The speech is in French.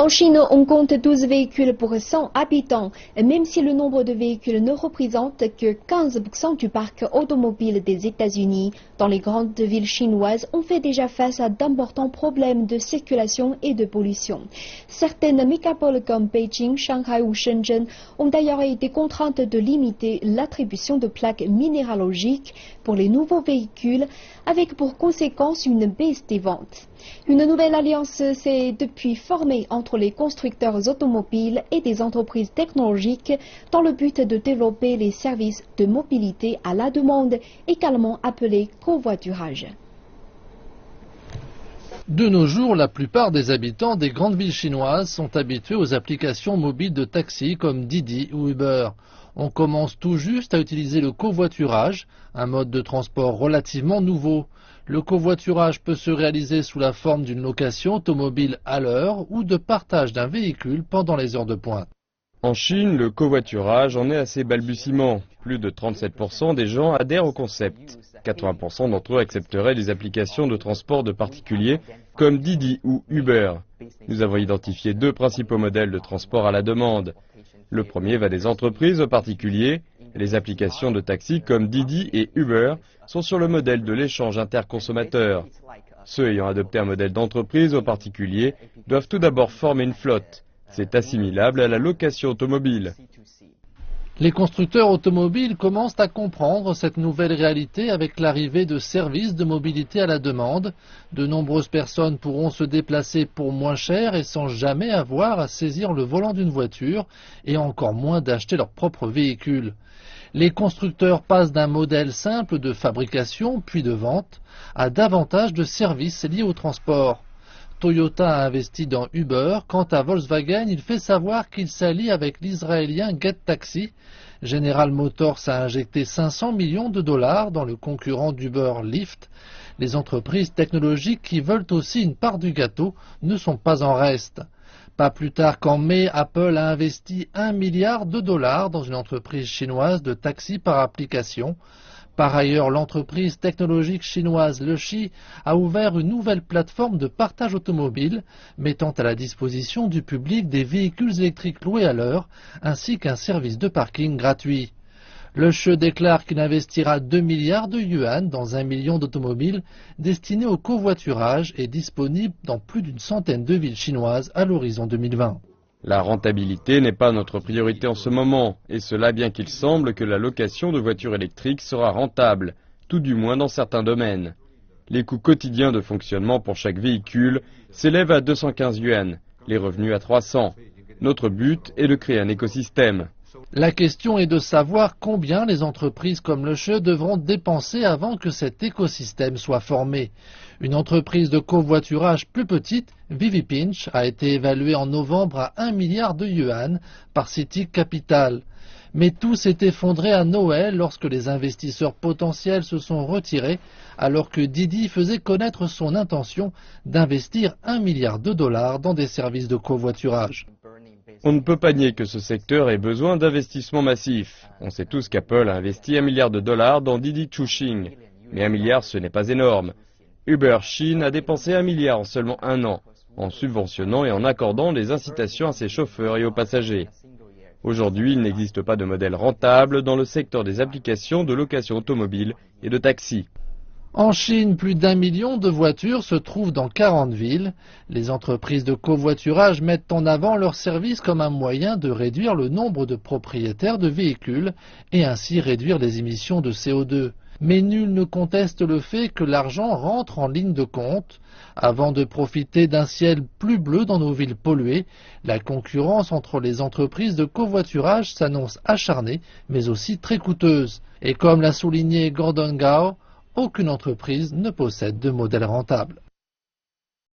En Chine, on compte 12 véhicules pour 100 habitants, même si le nombre de véhicules ne représente que 15% du parc automobile des États-Unis. Dans les grandes villes chinoises, on fait déjà face à d'importants problèmes de circulation et de pollution. Certaines mégapoles comme Beijing, Shanghai ou Shenzhen ont d'ailleurs été contraintes de limiter l'attribution de plaques minéralogiques pour les nouveaux véhicules, avec pour conséquence une baisse des ventes. Une nouvelle alliance s'est depuis formée entre les constructeurs automobiles et des entreprises technologiques dans le but de développer les services de mobilité à la demande, également appelés covoiturage. De nos jours, la plupart des habitants des grandes villes chinoises sont habitués aux applications mobiles de taxi comme Didi ou Uber. On commence tout juste à utiliser le covoiturage, un mode de transport relativement nouveau. Le covoiturage peut se réaliser sous la forme d'une location automobile à l'heure ou de partage d'un véhicule pendant les heures de pointe. En Chine, le covoiturage en est à ses balbutiements. Plus de 37% des gens adhèrent au concept. 80% d'entre eux accepteraient les applications de transport de particuliers comme Didi ou Uber. Nous avons identifié deux principaux modèles de transport à la demande. Le premier va des entreprises aux particuliers. Les applications de taxi comme Didi et Uber sont sur le modèle de l'échange interconsommateur. Ceux ayant adopté un modèle d'entreprise aux particuliers doivent tout d'abord former une flotte. C'est assimilable à la location automobile. Les constructeurs automobiles commencent à comprendre cette nouvelle réalité avec l'arrivée de services de mobilité à la demande. De nombreuses personnes pourront se déplacer pour moins cher et sans jamais avoir à saisir le volant d'une voiture et encore moins d'acheter leur propre véhicule. Les constructeurs passent d'un modèle simple de fabrication puis de vente à davantage de services liés au transport. Toyota a investi dans Uber. Quant à Volkswagen, il fait savoir qu'il s'allie avec l'israélien GetTaxi. General Motors a injecté 500 millions de dollars dans le concurrent d'Uber Lyft. Les entreprises technologiques qui veulent aussi une part du gâteau ne sont pas en reste. Pas plus tard qu'en mai, Apple a investi 1 milliard de dollars dans une entreprise chinoise de taxi par application. Par ailleurs, l'entreprise technologique chinoise LeXi a ouvert une nouvelle plateforme de partage automobile, mettant à la disposition du public des véhicules électriques loués à l'heure, ainsi qu'un service de parking gratuit. LeXi déclare qu'il investira 2 milliards de yuan dans 1 million d'automobiles destinés au covoiturage et disponibles dans plus d'une centaine de villes chinoises à l'horizon 2020. La rentabilité n'est pas notre priorité en ce moment, et cela bien qu'il semble que la location de voitures électriques sera rentable, tout du moins dans certains domaines. Les coûts quotidiens de fonctionnement pour chaque véhicule s'élèvent à 215 yuan, les revenus à 300. Notre but est de créer un écosystème. La question est de savoir combien les entreprises comme LeXi devront dépenser avant que cet écosystème soit formé. Une entreprise de covoiturage plus petite, Vivipinch, a été évaluée en novembre à 1 milliard de yuan par CITIC Capital. Mais tout s'est effondré à Noël lorsque les investisseurs potentiels se sont retirés, alors que Didi faisait connaître son intention d'investir 1 milliard de dollars dans des services de covoiturage. On ne peut pas nier que ce secteur ait besoin d'investissements massifs. On sait tous qu'Apple a investi 1 milliard de dollars dans Didi Chuxing. Mais 1 milliard, ce n'est pas énorme. Uber Chine a dépensé 1 milliard en seulement un an, en subventionnant et en accordant des incitations à ses chauffeurs et aux passagers. Aujourd'hui, il n'existe pas de modèle rentable dans le secteur des applications de location automobile et de taxi. En Chine, plus d'1 million de voitures se trouvent dans 40 villes. Les entreprises de covoiturage mettent en avant leurs services comme un moyen de réduire le nombre de propriétaires de véhicules et ainsi réduire les émissions de CO2. Mais nul ne conteste le fait que l'argent rentre en ligne de compte. Avant de profiter d'un ciel plus bleu dans nos villes polluées, la concurrence entre les entreprises de covoiturage s'annonce acharnée, mais aussi très coûteuse. Et comme l'a souligné Gordon Gao, aucune entreprise ne possède de modèle rentable.